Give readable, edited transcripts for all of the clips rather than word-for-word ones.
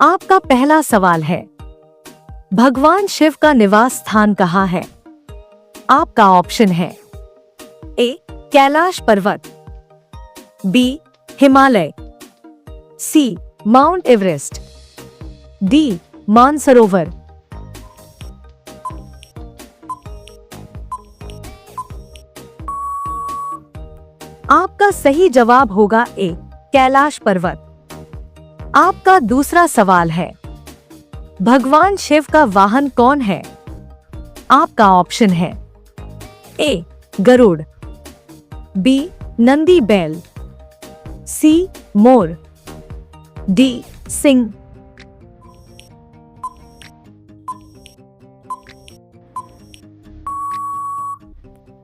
आपका पहला सवाल है, भगवान शिव का निवास स्थान कहाँ है? आपका ऑप्शन है ए कैलाश पर्वत, बी हिमालय, सी माउंट एवरेस्ट, डी मानसरोवर। आपका सही जवाब होगा ए कैलाश पर्वत। आपका दूसरा सवाल है, भगवान शिव का वाहन कौन है? आपका ऑप्शन है ए गरुड़, बी नंदी बैल, सी मोर, डी सिंह।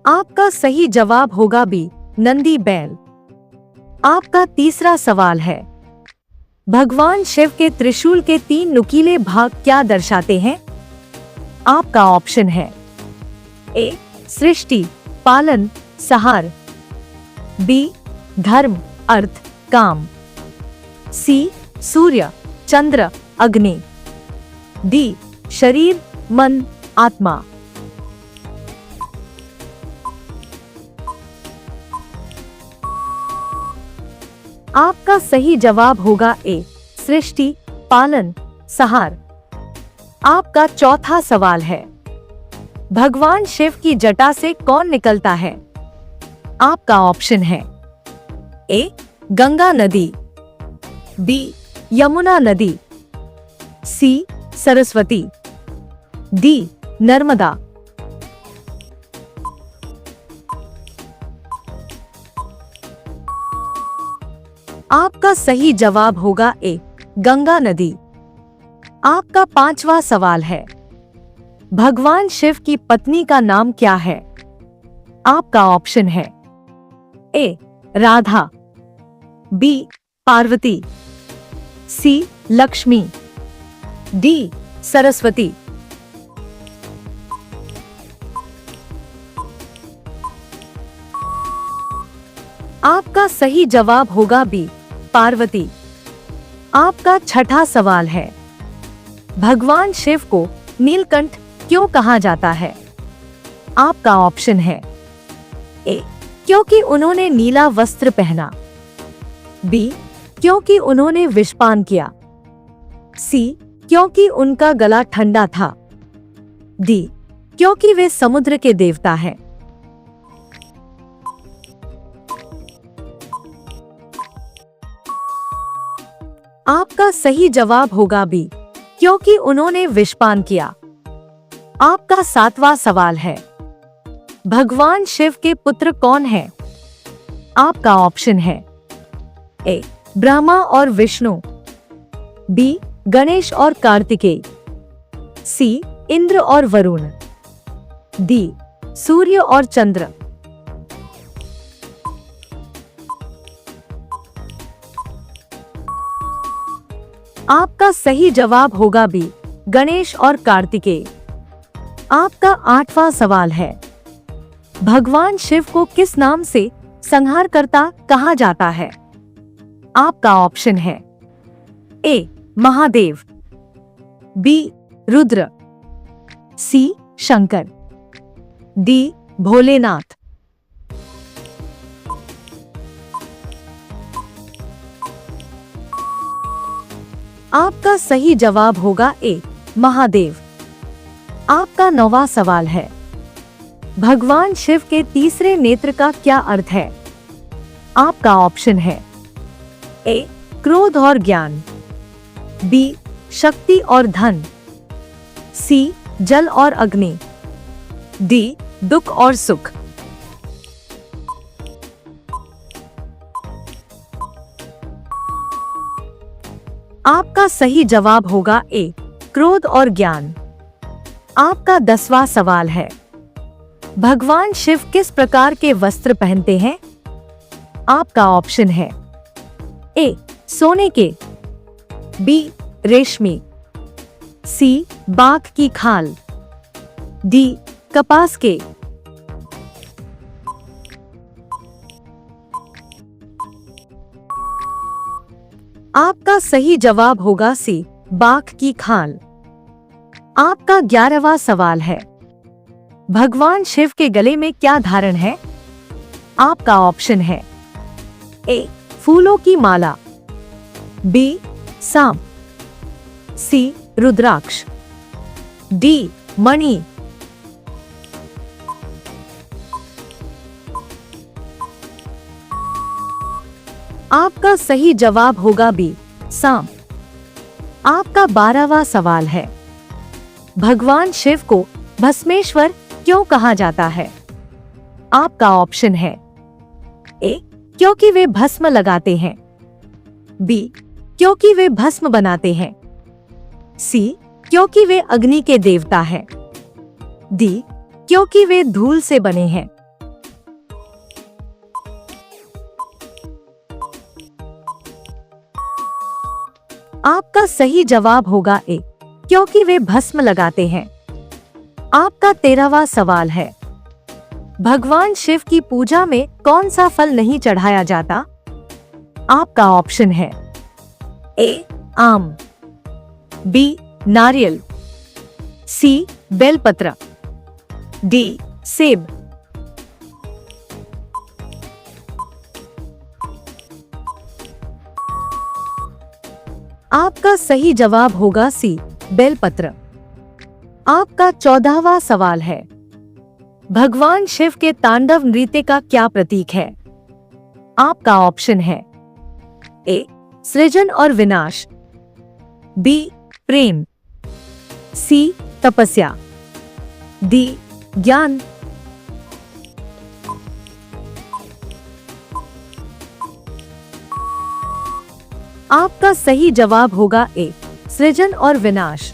आपका सही जवाब होगा बी नंदी बैल। आपका तीसरा सवाल है, भगवान शिव के त्रिशूल के 3 नुकीले भाग क्या दर्शाते हैं? आपका ऑप्शन है ए सृष्टि, पालन, संहार, बी धर्म, अर्थ, काम, सी सूर्य, चंद्र, अग्नि, डी शरीर, मन, आत्मा। आपका सही जवाब होगा ए सृष्टि, पालन, संहार। आपका चौथा सवाल है, भगवान शिव की जटा से कौन निकलता है? आपका ऑप्शन है ए गंगा नदी, बी यमुना नदी, सी सरस्वती, डी नर्मदा। आपका सही जवाब होगा ए गंगा नदी। आपका पांचवा सवाल है, भगवान शिव की पत्नी का नाम क्या है? आपका ऑप्शन है ए राधा, बी पार्वती, सी लक्ष्मी, डी सरस्वती। आपका सही जवाब होगा बी पार्वती। आपका छठा सवाल है, भगवान शिव को नीलकंठ क्यों कहा जाता है? आपका ऑप्शन है ए क्योंकि उन्होंने नीला वस्त्र पहना, बी क्योंकि उन्होंने विषपान किया, सी क्योंकि उनका गला ठंडा था, डी क्योंकि वे समुद्र के देवता हैं। आपका सही जवाब होगा बी क्योंकि उन्होंने विषपान किया। आपका सातवां सवाल है, भगवान शिव के पुत्र कौन है? आपका ऑप्शन है ए ब्रह्मा और विष्णु, बी गणेश और कार्तिकेय, सी इंद्र और वरुण, डी सूर्य और चंद्र। आपका सही जवाब होगा बी गणेश और कार्तिकेय। आपका आठवां सवाल है, भगवान शिव को किस नाम से संहारकर्ता कहा जाता है? आपका ऑप्शन है ए महादेव, बी रुद्र, सी शंकर, डी भोलेनाथ। आपका सही जवाब होगा ए महादेव। आपका 9वां सवाल है, भगवान शिव के तीसरे नेत्र का क्या अर्थ है? आपका ऑप्शन है ए क्रोध और ज्ञान, बी शक्ति और धन, सी जल और अग्नि, डी दुख और सुख। आपका सही जवाब होगा ए क्रोध और ज्ञान। आपका 10वां सवाल है, भगवान शिव किस प्रकार के वस्त्र पहनते हैं? आपका ऑप्शन है ए सोने के, बी रेशमी, सी बाघ की खाल, डी कपास के। आपका सही जवाब होगा सी बाघ की खाल। आपका 11वां सवाल है, भगवान शिव के गले में क्या धारण है? आपका ऑप्शन है ए फूलों की माला, बी सांप, सी रुद्राक्ष, डी मणि। आपका सही जवाब होगा बी सांप। आपका 12वां सवाल है, भगवान शिव को भस्मेश्वर क्यों कहा जाता है? आपका ऑप्शन है ए क्योंकि वे भस्म लगाते हैं, बी क्योंकि वे भस्म बनाते हैं, सी क्योंकि वे अग्नि के देवता हैं, डी क्योंकि वे धूल से बने हैं। आपका सही जवाब होगा ए क्योंकि वे भस्म लगाते हैं। आपका 13वां सवाल है, भगवान शिव की पूजा में कौन सा फल नहीं चढ़ाया जाता? आपका ऑप्शन है ए आम, बी नारियल, सी बेलपत्र, डी सेब। आपका सही जवाब होगा सी बेलपत्र। आपका 14वां सवाल है, भगवान शिव के तांडव नृत्य का क्या प्रतीक है? आपका ऑप्शन है ए सृजन और विनाश, बी प्रेम, सी तपस्या, डी ज्ञान। आपका सही जवाब होगा ए सृजन और विनाश।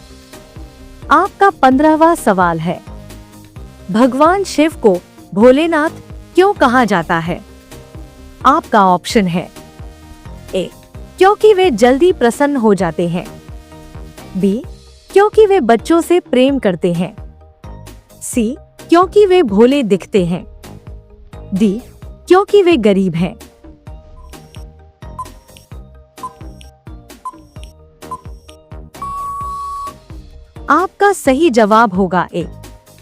आपका 15वां सवाल है, भगवान शिव को भोलेनाथ क्यों कहा जाता है? आपका ऑप्शन है ए क्योंकि वे जल्दी प्रसन्न हो जाते हैं, बी क्योंकि वे बच्चों से प्रेम करते हैं, सी क्योंकि वे भोले दिखते हैं, डी क्योंकि वे गरीब हैं। आपका सही जवाब होगा ए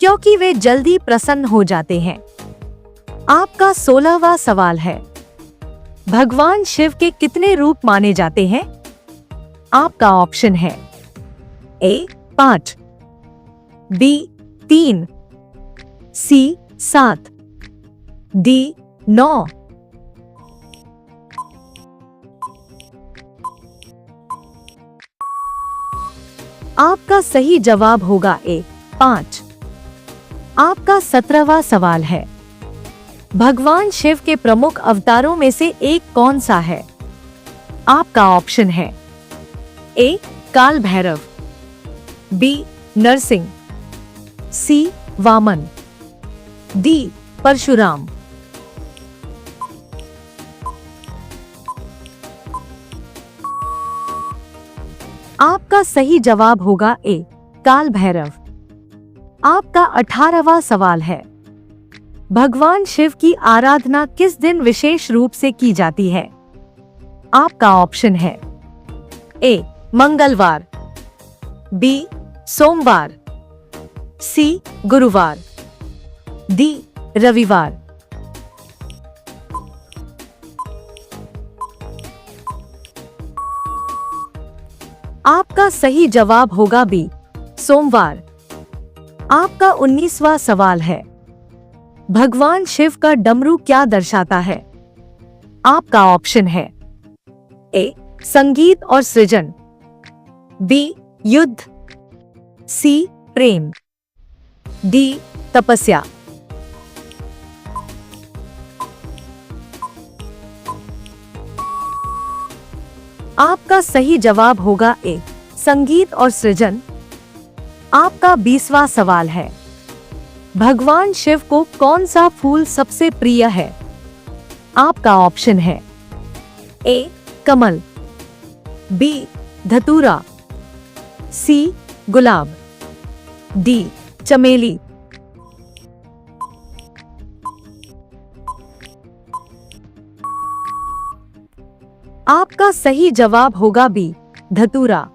क्योंकि वे जल्दी प्रसन्न हो जाते हैं। आपका 16वां सवाल है, भगवान शिव के कितने रूप माने जाते हैं? आपका ऑप्शन है ए 5, बी 3, सी 7, डी 9। आपका सही जवाब होगा ए 5। आपका 17वां सवाल है, भगवान शिव के प्रमुख अवतारों में से एक कौन सा है? आपका ऑप्शन है ए काल भैरव, बी नरसिंह, सी वामन, डी परशुराम। आपका सही जवाब होगा ए काल भैरव। आपका 18वां सवाल है, भगवान शिव की आराधना किस दिन विशेष रूप से की जाती है? आपका ऑप्शन है ए मंगलवार, बी सोमवार, सी गुरुवार, डी रविवार। आपका सही जवाब होगा बी सोमवार। आपका 19वां सवाल है, भगवान शिव का डमरू क्या दर्शाता है? आपका ऑप्शन है ए संगीत और सृजन, बी युद्ध, सी प्रेम, डी तपस्या। आपका सही जवाब होगा ए संगीत और सृजन। आपका 20वां सवाल है, भगवान शिव को कौन सा फूल सबसे प्रिय है? आपका ऑप्शन है ए कमल, बी धतूरा, सी गुलाब, डी चमेली। आपका सही जवाब होगा बी धतूरा।